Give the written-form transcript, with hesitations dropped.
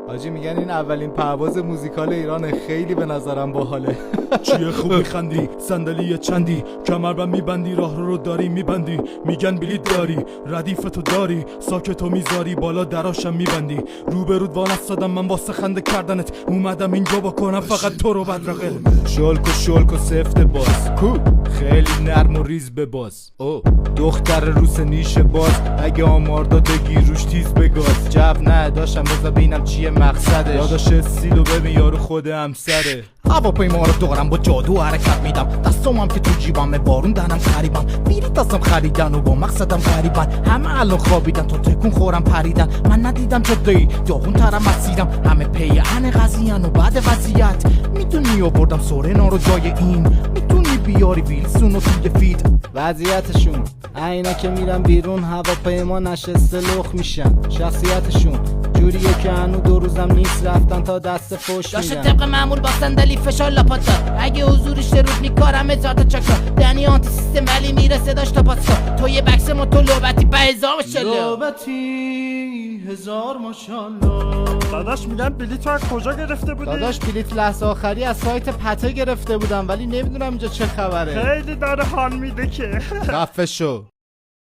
حاجی میگن این اولین پرواز موزیکال ایرانه، خیلی به نظرم باحاله. چیه خوب میخندی؟ صندلی چندی؟ کمربند میبندی؟ راه رو داری میبندی؟ میگن بلیت داری، ردیفتو داری، ساکتو میذاری بالا دراشم میبندی. روبرود وانستادم من واسه خنده کردنت، اومدم اینجا بکنم فقط تو رو بدرقه. شلک و سفت باز کو خیلی نرم و ریز به باز. او دختر روس نیش باز، اگه آمار دادگی روش تیز بگاز. جو نه داشتم بذار ببینم چیه مقصدش. داداش استیلو ببین یارو خود همسره. هواپیما رو دارم با جادو حرکت میدم، دستامم که تو جیبمه بارون دهنم خریبم. بیری دستم خریدن و با مقصدم غریبن، همه الان خوابیدن تا تکون خورم پریدن. من ندیدم جدایی داغون ترم مسیرم، همه پیهن قضیهن و بعد وضعیت میدونی آوردم سورنا رو جای این. میتونی بیاری ویلسون رو توی فید. وضعیتشون اینا که میرن بیرون هواپیما نشسته لخ میشن. شخصیتشون جوریه که هنو 2 روزم نیست رفتن تا دست فوش داشته میدن. طبق معمول با صندلی فشار لاپات داد، اگه حضورش رود میکارم 1000 تا چاکا. دنی آنتی سیستم ولی میرسه داشت تا پاسکا. تو یه بکس موتو لوبتی 5000 ماشالله. لوبتی 1000 ماشالله. داداش میگن بلیط رو از کجا گرفته بودی؟ داداش بلیت لحظه آخری از سایت پته گرفته بودم ولی نمیدونم اینجا چه خبره. خیلی داره حال میده که خفه شو.